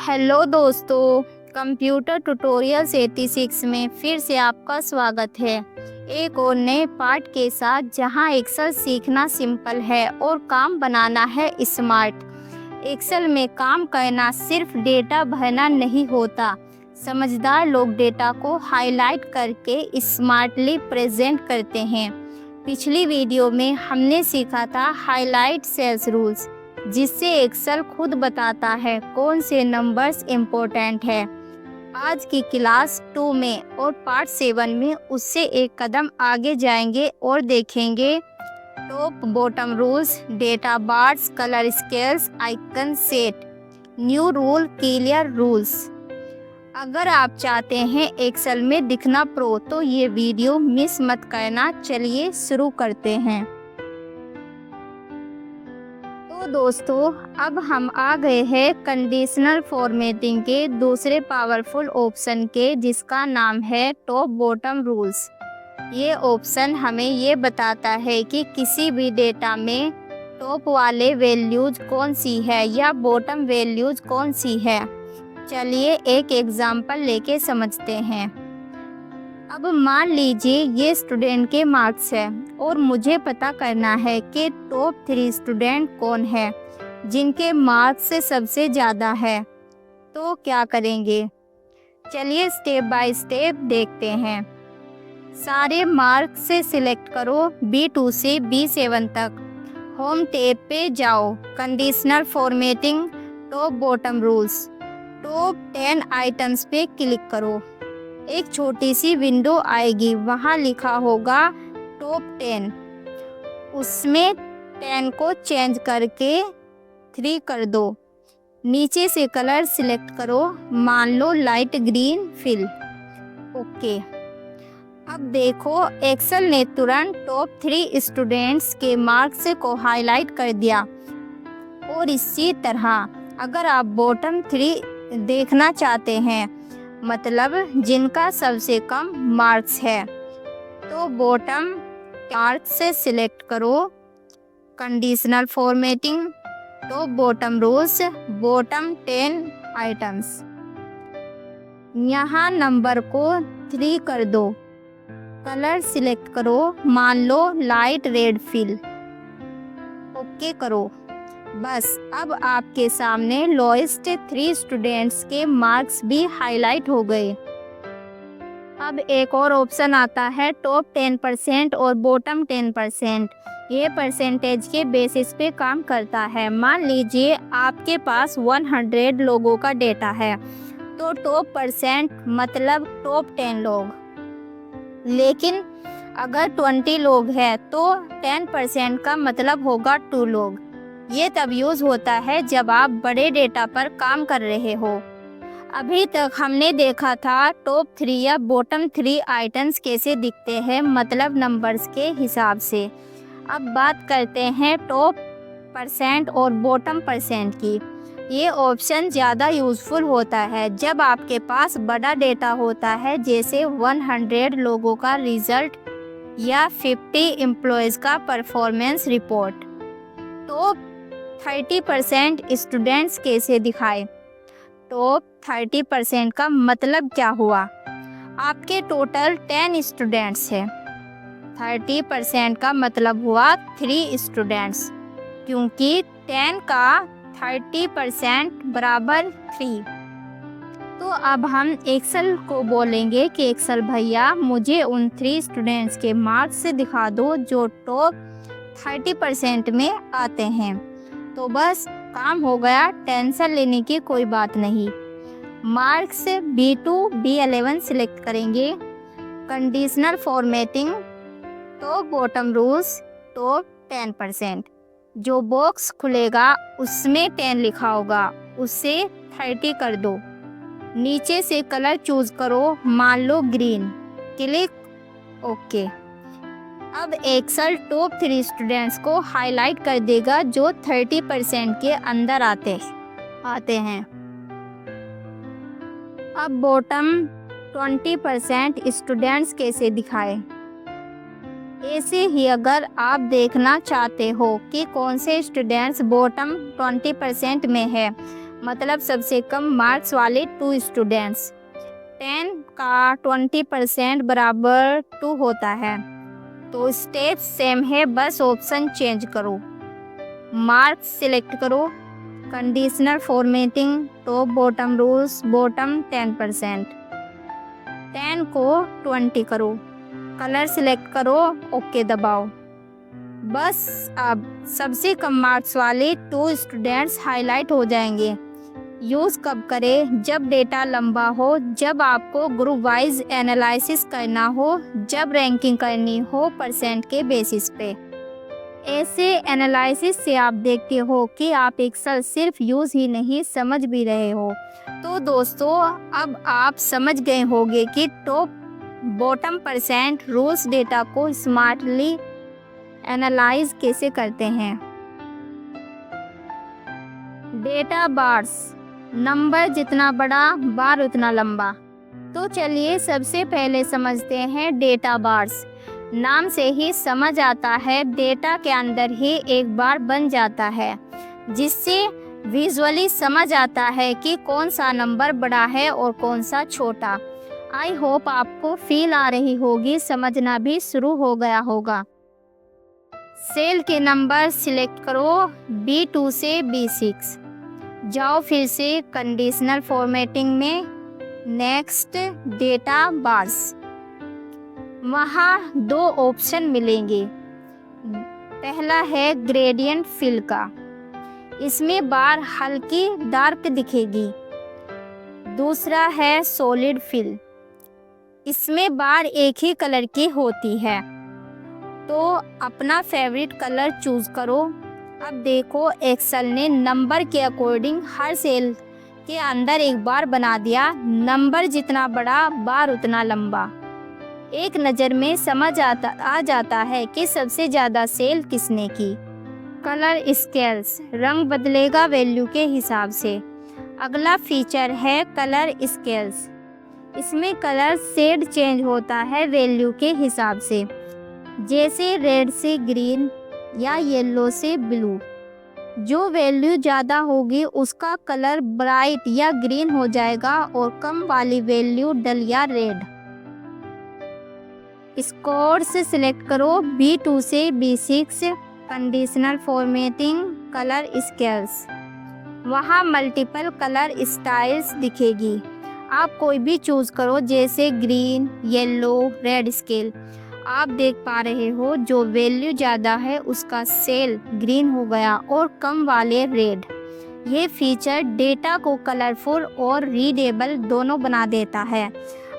Hello दोस्तों, computer tutorials 86 में फिर से आपका स्वागत है। एक और नए पार्ट के साथ जहां एक्सेल सीखना सिंपल है और काम बनाना है स्मार्ट। एक्सेल में काम करना सिर्फ डेटा भरना नहीं होता। समझदार लोग डेटा को हाईलाइट करके स्मार्टली प्रेजेंट करते हैं। पिछली वीडियो में हमने सीखा था हाईलाइट सेल्स रूल्स, जिससे एक्सेल खुद बताता है कौन से नंबर्स इम्पोर्टेंट है। आज की क्लास 2 में और पार्ट 7 में उससे एक कदम आगे जाएंगे और देखेंगे top bottom rules, data bars, colour scales, icon set, new rule, clear rules. अगर आप चाहते हैं एक्सेल में दिखना प्रो तो ये वीडियो मिस मत करना। चलिए शुरू करते हैं। तो दोस्तों, अब हम आ गए हैं कंडीशनल फॉर्मेटिंग के दूसरे पावरफुल ऑप्शन के, जिसका नाम है टॉप बॉटम रूल्स। ये ऑप्शन हमें ये बताता है कि किसी भी डेटा में टॉप वाले वैल्यूज कौन सी है या बॉटम वैल्यूज कौन सी है। चलिए एक एग्जांपल लेके समझते हैं। अब मान लीजिए ये स्टूडेंट के मार्क्स है और मुझे पता करना है कि टॉप 3 स्टूडेंट कौन है जिनके मार्क्स से सबसे ज़्यादा है। तो क्या करेंगे, चलिए स्टेप बाय स्टेप देखते हैं। सारे मार्क्स से सिलेक्ट करो B2 से B7 तक। होम टैब पे जाओ, conditional formatting, top bottom rules, top 10 items पे क्लिक करो। एक छोटी सी विंडो आएगी, वहाँ लिखा होगा टॉप 10। उसमें 10 को चेंज करके 3 कर दो। नीचे से कलर सिलेक्ट करो, मान लो लाइट ग्रीन फिल। ओके, अब देखो एक्सेल ने तुरंत टॉप 3 स्टूडेंट्स के मार्क्स को हाईलाइट कर दिया। और इसी तरह अगर आप बॉटम 3 देखना चाहते हैं, मतलब जिनका सबसे कम मार्क्स है, तो बॉटम मार्क्स से सिलेक्ट करो, कंडीशनल फॉर्मेटिंग, तो बॉटम रूल्स, बॉटम 10 आइटम्स। यहाँ नंबर को 3 कर दो। कलर सिलेक्ट करो, मान लो लाइट रेड फिल। ओके करो। बस अब आपके सामने लोएस्ट 3 स्टूडेंट्स के मार्क्स भी हाईलाइट हो गए। अब एक और ऑप्शन आता है टॉप 10% और बॉटम 10%। ये परसेंटेज के बेसिस पे काम करता है। मान लीजिए आपके पास 100 लोगों का डेटा है, तो टॉप % मतलब टॉप 10 लोग। लेकिन अगर 20 लोग हैं तो 10% का मतलब होगा 2 लोग। ये तब यूज़ होता है जब आप बड़े डेटा पर काम कर रहे हो। अभी तक हमने देखा था टॉप 3 या बॉटम 3 आइटम्स कैसे दिखते हैं, मतलब नंबर्स के हिसाब से। अब बात करते हैं टॉप % और बॉटम % की। ये ऑप्शन ज़्यादा यूज़फुल होता है जब आपके पास बड़ा डेटा होता है, जैसे 100 लोगों का रिज़ल्ट या 50 एम्प्लॉयज़ का परफॉर्मेंस रिपोर्ट। टॉप 30% स्टूडेंट्स कैसे दिखाए। टॉप 30% का मतलब क्या हुआ, आपके टोटल 10 स्टूडेंट्स हैं, 30% का मतलब हुआ 3 स्टूडेंट्स, क्योंकि 10 का 30% बराबर 3। तो अब हम एक्सेल को बोलेंगे कि एक्सेल भैया मुझे उन 3 स्टूडेंट्स के मार्क्स से दिखा दो जो टॉप 30% में आते हैं। तो बस काम हो गया, टेंशन लेने की कोई बात नहीं। मार्क्स B2 B11 सिलेक्ट करेंगे, कंडीशनल फॉर्मेटिंग, तो बॉटम रूल्स, तो 10%। जो बॉक्स खुलेगा उसमें 10 लिखा होगा, उससे 30 कर दो। नीचे से कलर चूज करो, मान लो ग्रीन, क्लिक ओके। अब एक्सेल टॉप 3 स्टूडेंट्स को हाईलाइट कर देगा जो 30% के अंदर आते हैं। अब बॉटम 20% स्टूडेंट्स कैसे दिखाए। ऐसे ही अगर आप देखना चाहते हो कि कौन से स्टूडेंट्स बॉटम 20% में है, मतलब सबसे कम मार्क्स वाले 2 स्टूडेंट्स। 10 का 20% बराबर 2 होता है। तो स्टेप सेम है, बस ऑप्शन चेंज करो। मार्क्स सिलेक्ट करो, conditional formatting, top bottom rules, bottom 10%, 10 को 20 करो, कलर सिलेक्ट करो, ओके दबाओ। बस अब सबसे कम मार्क्स वाले 2 स्टूडेंट्स हाईलाइट हो जाएंगे। यूज़ कब करें? जब डेटा लंबा हो, जब आपको ग्रुप वाइज एनालिसिस करना हो, जब रैंकिंग करनी हो परसेंट के बेसिस पे। ऐसे एनालिसिस से आप देखते हो कि आप एक्सेल सिर्फ यूज़ ही नहीं समझ भी रहे हो। तो दोस्तों, अब आप समझ गए होंगे कि top bottom percent rules data को स्मार्टली एनालाइज कैसे करते हैं। डेटा बार्स, नंबर जितना बड़ा बार उतना लंबा। तो चलिए सबसे पहले समझते हैं डेटा बार्स। नाम से ही समझ आता है डेटा के अंदर ही एक बार बन जाता है, जिससे विजुअली समझ आता है कि कौन सा नंबर बड़ा है और कौन सा छोटा। आई होप आपको फील आ रही होगी, समझना भी शुरू हो गया होगा। सेल के नंबर सिलेक्ट करो B2 से B6। जाओ फिर से कंडीशनल फॉर्मेटिंग में, नेक्स्ट डेटा बार्स। वहाँ 2 ऑप्शन मिलेंगे। पहला है ग्रेडियंट फिल का, इसमें बार हल्की डार्क दिखेगी। दूसरा है सॉलिड फिल, इसमें बार एक ही कलर की होती है। तो अपना फेवरेट कलर चूज करो। अब देखो एक्सेल ने नंबर के अकॉर्डिंग हर सेल के अंदर एक बार बना दिया। नंबर जितना बड़ा बार उतना लंबा। एक नज़र में समझ आ जाता है कि सबसे ज़्यादा सेल किसने की। कलर स्केल्स, रंग बदलेगा वैल्यू के हिसाब से। अगला फीचर है कलर स्केल्स, इसमें कलर शेड चेंज होता है वैल्यू के हिसाब से, जैसे रेड से ग्रीन या येलो से ब्लू। जो वैल्यू ज़्यादा होगी उसका कलर ब्राइट या ग्रीन हो जाएगा और कम वाली वैल्यू डल या रेड। स्कोर्स सिलेक्ट करो B2 से B6, conditional formatting, colour scales. वहाँ मल्टीपल कलर स्टाइल्स दिखेगी, आप कोई भी चूज़ करो, जैसे ग्रीन, येलो, रेड स्केल। आप देख पा रहे हो जो वैल्यू ज़्यादा है उसका सेल ग्रीन हो गया और कम वाले रेड। ये फीचर डेटा को कलरफुल और रीडेबल दोनों बना देता है।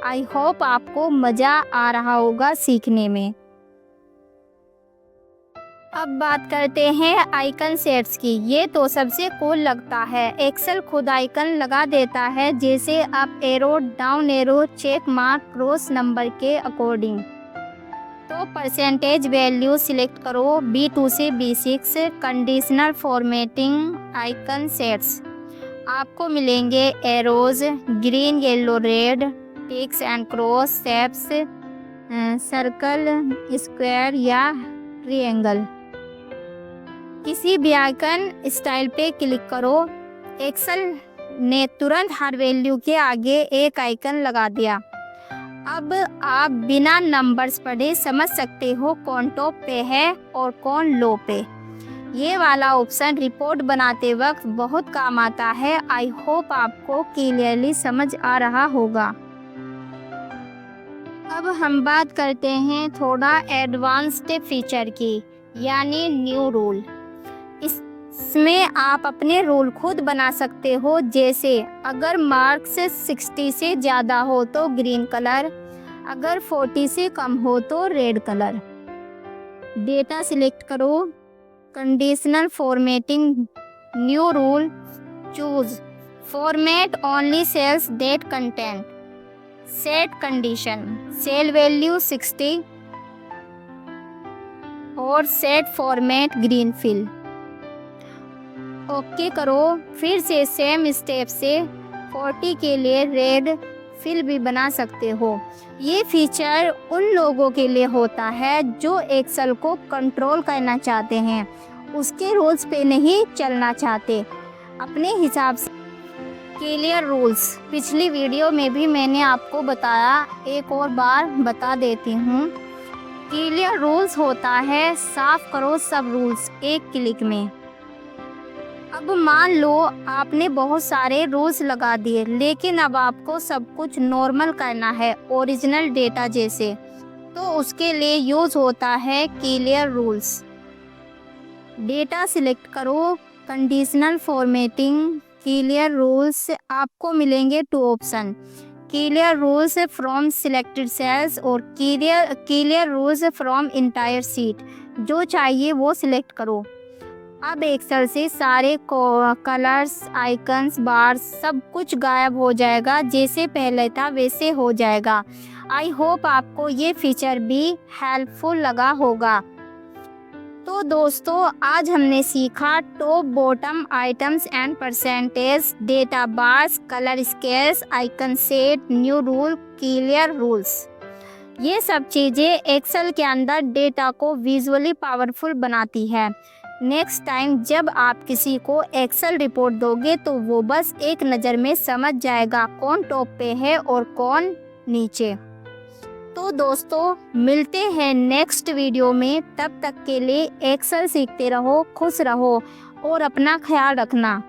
आई होप आपको मज़ा आ रहा होगा सीखने में। अब बात करते हैं आइकन सेट्स की। ये तो सबसे कूल लगता है। एक्सेल खुद आइकन लगा देता है, जैसे up arrow, down arrow, check mark, cross number के अकॉर्डिंग। तो परसेंटेज वैल्यू सिलेक्ट करो B2 से B6, conditional formatting, icon sets. आपको मिलेंगे arrows, green, yellow, red, ticks and cross, shapes, circle, square या ट्रायंगल। किसी भी आइकन स्टाइल पे क्लिक करो। एक्सेल ने तुरंत हर वैल्यू के आगे एक आइकन लगा दिया। अब आप बिना नंबर्स पढ़े समझ सकते हो कौन टॉप पे है और कौन लो पे। ये वाला ऑप्शन रिपोर्ट बनाते वक्त बहुत काम आता है। आई होप आपको क्लियरली समझ आ रहा होगा। अब हम बात करते हैं थोड़ा एडवांस्ड फीचर की, यानी न्यू रूल। इसमें आप अपने रूल खुद बना सकते हो, जैसे अगर मार्क्स 60 से ज़्यादा हो तो ग्रीन कलर, अगर 40 से कम हो तो रेड कलर। डेटा सिलेक्ट करो, conditional formatting, new rule, choose format only cells that content, set condition, cell value 60 और set format green fill. Okay करो। फिर से सेम स्टेप से 40 के लिए रेड फिल भी बना सकते हो। ये फीचर उन लोगों के लिए होता है जो एक्सेल को कंट्रोल करना चाहते हैं, उसके रूल्स पे नहीं चलना चाहते, अपने हिसाब से क्लियर रूल्स पिछली वीडियो में भी मैंने आपको बताया, एक और बार बता देती हूँ। क्लियर रूल्स होता है साफ करो सब रूल्स एक क्लिक में। अब मान लो आपने बहुत सारे रूल्स लगा दिए, लेकिन अब आपको सब कुछ नॉर्मल करना है ओरिजिनल डेटा जैसे, तो उसके लिए यूज़ होता है क्लियर रूल्स। डेटा सिलेक्ट करो, कंडीशनल फॉर्मेटिंग, क्लियर रूल्स। आपको मिलेंगे 2 option, clear rules from selected cells और clear rules from entire sheet. जो चाहिए वो सिलेक्ट करो। अब एक्सेल से सारे कलर्स, आइकन्स, बार्स सब कुछ गायब हो जाएगा, जैसे पहले था वैसे हो जाएगा। आई होप आपको ये फीचर भी हेल्पफुल लगा होगा। तो दोस्तों आज हमने सीखा top bottom items and percentage, data bars, colour scales, icon set, new rule, clear rules. ये सब चीज़ें एक्सेल के अंदर डेटा को विजुअली पावरफुल बनाती है। नेक्स्ट टाइम जब आप किसी को एक्सेल रिपोर्ट दोगे तो वो बस एक नज़र में समझ जाएगा कौन टॉप पे है और कौन नीचे। तो दोस्तों मिलते हैं नेक्स्ट वीडियो में, तब तक के लिए एक्सेल सीखते रहो, खुश रहो और अपना ख्याल रखना।